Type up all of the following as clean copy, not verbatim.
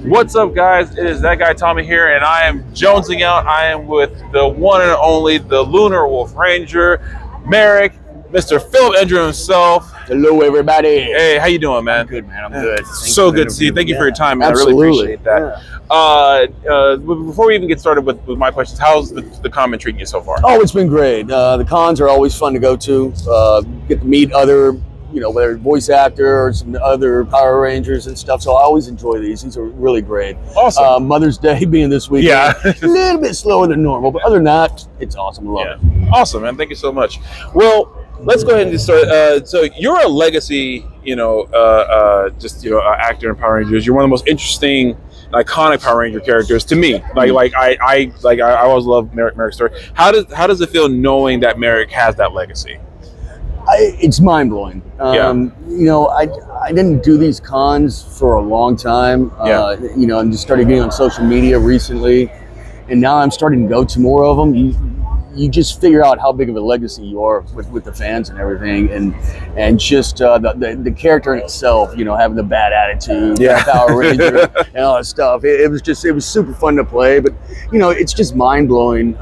What's up, guys? It is that guy Tommy here, and I am jonesing out. I am with the one and only, the Lunar Wolf Ranger, Merrick, Mr. Philip Andrew himself. Hello, everybody. Hey, how you doing, man? I'm good, man. I'm good. So good to see you. Thank you for your time, man. Absolutely. I really appreciate that. Before we even get started with my questions, how's the comment treating you so far? Oh, it's been great. The cons are always fun to go to. Get to meet other, whether voice actor or some other Power Rangers and stuff. So I always enjoy these. These are really great. Awesome. Mother's Day being this weekend. Yeah. A little bit slower than normal, but other than that, it's awesome. I love it. Awesome, man. Thank you so much. Well, let's go ahead and just start. So you're a legacy, actor in Power Rangers. You're one of the most interesting, iconic Power Ranger characters to me. I always love Merrick's story. How does it feel knowing that Merrick has that legacy? It's mind blowing. I didn't do these cons for a long time. I'm just started getting on social media recently, and now I'm starting to go to more of them. You just figure out how big of a legacy you are with the fans and everything, and just the character in itself, having the bad attitude, Power Ranger, and all that stuff. It was super fun to play, but it's just mind blowing.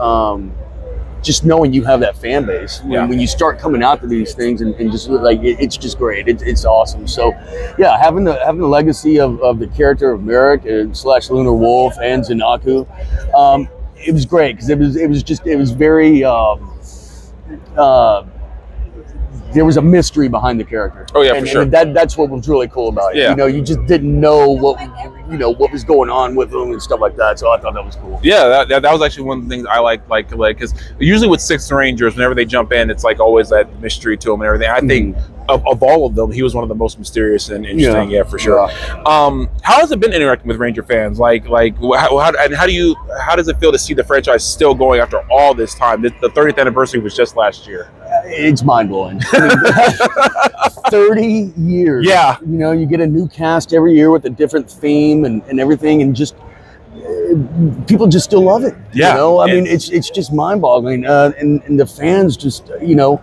Just knowing you have that fan base when you start coming out to these things and just it's just great. It's awesome. So having the legacy of the character of Merrick / Lunar Wolf and Zen-Aku, it was great because it was very there was a mystery behind the character. Oh yeah, for sure. And that's what was really cool about it. Yeah. You just didn't know what was going on with them and stuff like that. So I thought that was cool. Yeah, that was actually one of the things I like because usually with Sixth Rangers, whenever they jump in, it's always that mystery to them and everything. I think of all of them, he was one of the most mysterious and interesting. Yeah, for sure. Yeah. How has it been interacting with Ranger fans? How does it feel to see the franchise still going after all this time? The 30th anniversary was just last year. It's mind blowing. 30 years. Yeah. You get a new cast every year with a different theme and everything, and just people just still love it. Yeah. It's just mind boggling. And the fans just, you'll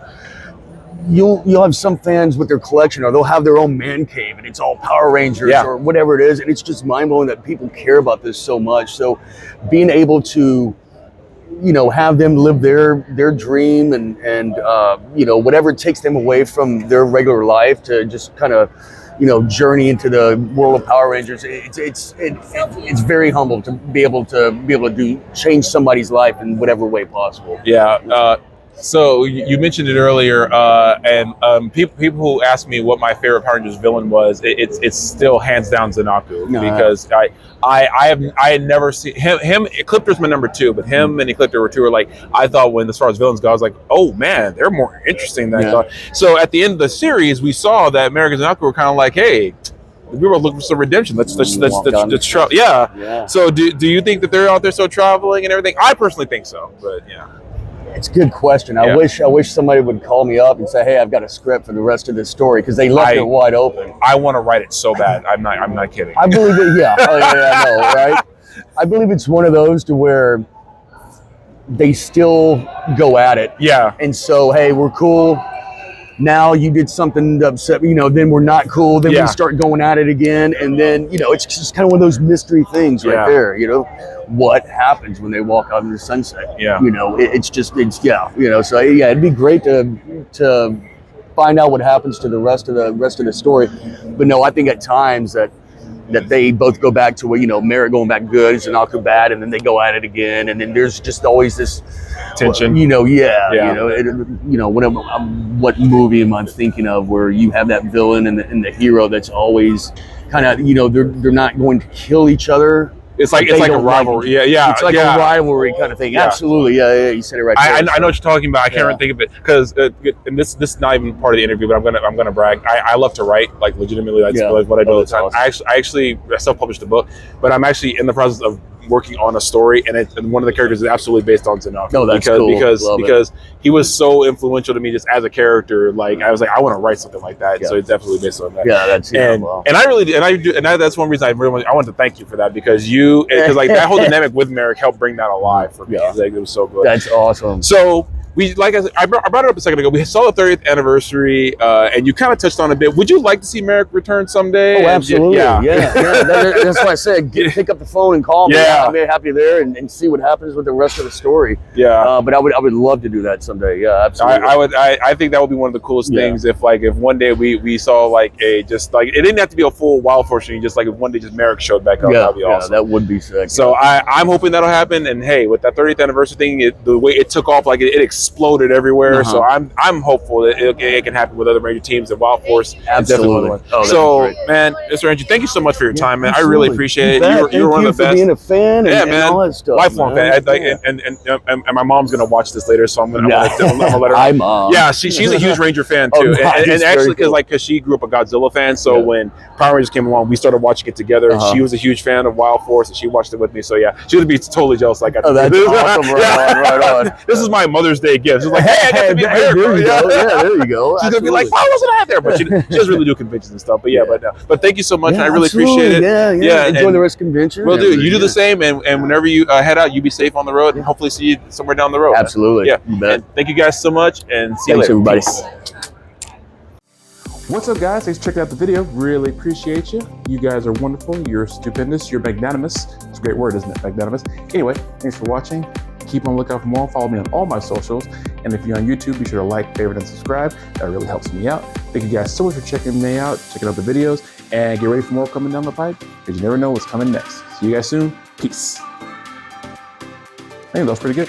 have some fans with their collection, or they'll have their own man cave, and it's all Power Rangers or whatever it is, and it's just mind blowing that people care about this so much. So being able to have them live their dream and whatever it takes them away from their regular life to just kind of journey into the world of Power Rangers. It's very humble to be able to change somebody's life in whatever way possible. Yeah. So you mentioned it earlier, and people who ask me what my favorite Power Rangers villain was, it's still hands down Zen-Aku, because I had never seen him. Ecliptor's my number 2, but him and Ecliptor were two. I thought when as far as villains go, I was like, oh man, they're more interesting than I thought. So at the end of the series, we saw that Merrick and Zen-Aku were kind of like, hey, we were looking for some redemption. Let's travel. Yeah. So do you think that they're out there still traveling and everything? I personally think so, but yeah. It's a good question. I wish somebody would call me up and say, "Hey, I've got a script for the rest of this story," because they left it wide open. I want to write it so bad. I'm not kidding. I believe it. Yeah. Oh, yeah, I know, right? I believe it's one of those to where they still go at it. Yeah. And so, hey, we're cool. Now you did something to upset, then we're not cool. Then we start going at it again. And then, it's just kind of one of those mystery things right there. What happens when they walk out in the sunset? Yeah. So it'd be great to find out what happens to the rest of the story. But no, I think at times that they both go back to Merrick going back good, Zen-Aku bad, and then they go at it again, and then there's just always this tension. What movie am I thinking of where you have that villain and the hero that's always kind of they're not going to kill each other. It's like a rivalry. It's like a rivalry kind of thing. Yeah. Absolutely. Yeah. You said it right. I know what you're talking about. I can't think of it because, and this is not even part of the interview, but I'm gonna brag. I love to write, legitimately. That's what I do all the time. Awesome. I self-published a book, but I'm actually in the process of working on a story, and one of the characters is absolutely based on Zen-Aku. Oh, that's cool. Because he was so influential to me just as a character. I was like, I want to write something like that. Yeah. So it's definitely based on that. Yeah, that's that's one reason I want to thank you for that, because that whole dynamic with Merrick helped bring that alive for me. Yeah. It was so good. That's awesome. So I brought it up a second ago. We saw the 30th anniversary, and you kind of touched on it a bit. Would you like to see Merrick return someday? Oh, absolutely. Yeah. That's why I said pick up the phone and call me. Yeah. I'll be happy there and see what happens with the rest of the story. Yeah. But I would love to do that someday. Yeah, absolutely. I think that would be one of the coolest things if one day we saw like it didn't have to be a full Wild Force thing, just like if one day just Merrick showed back up. That'd be awesome. That would be sick. So I'm hoping that'll happen. And hey, with that 30th anniversary thing, the way it took off, like it exploded everywhere. So I'm hopeful that it can happen with other Ranger teams and Wild Force. Absolutely. So man, Mr. Ranger, thank you so much for your time, man. Absolutely. I really appreciate it. You're one of the best. Being a fan and all that stuff. Lifelong fan. And my mom's gonna watch this later, so I'm gonna let her. Hi, Mom. Yeah, she's a huge Ranger fan too, and actually because she grew up a Godzilla fan. So when Power Rangers came along, we started watching it together. She was a huge fan of Wild Force, and she watched it with me. So yeah, she would be totally jealous. Like, that's awesome. Right on. This is my Mother's Day gift. She's like, hey, I got to be there. There you go. Yeah, there you go. She's gonna be like, why wasn't I there? But she does really do conventions and stuff. But but thank you so much. I really appreciate it. Yeah. Enjoy the rest of the convention. Well, dude, you do the same, and whenever you head out, you be safe on the road, and hopefully see you somewhere down the road. Absolutely. Yeah. And thank you guys so much, and see you later. Everybody. What's up, guys? Thanks for checking out the video. Really appreciate you. You guys are wonderful. You're stupendous. You're magnanimous. It's a great word, isn't it? Magnanimous. Anyway, thanks for watching. Keep on the lookout for more. Follow me on all my socials. And if you're on YouTube, be sure to like, favorite, and subscribe. That really helps me out. Thank you guys so much for checking me out, checking out the videos, and get ready for more coming down the pipe, because you never know what's coming next. See you guys soon. Peace. I think that was pretty good.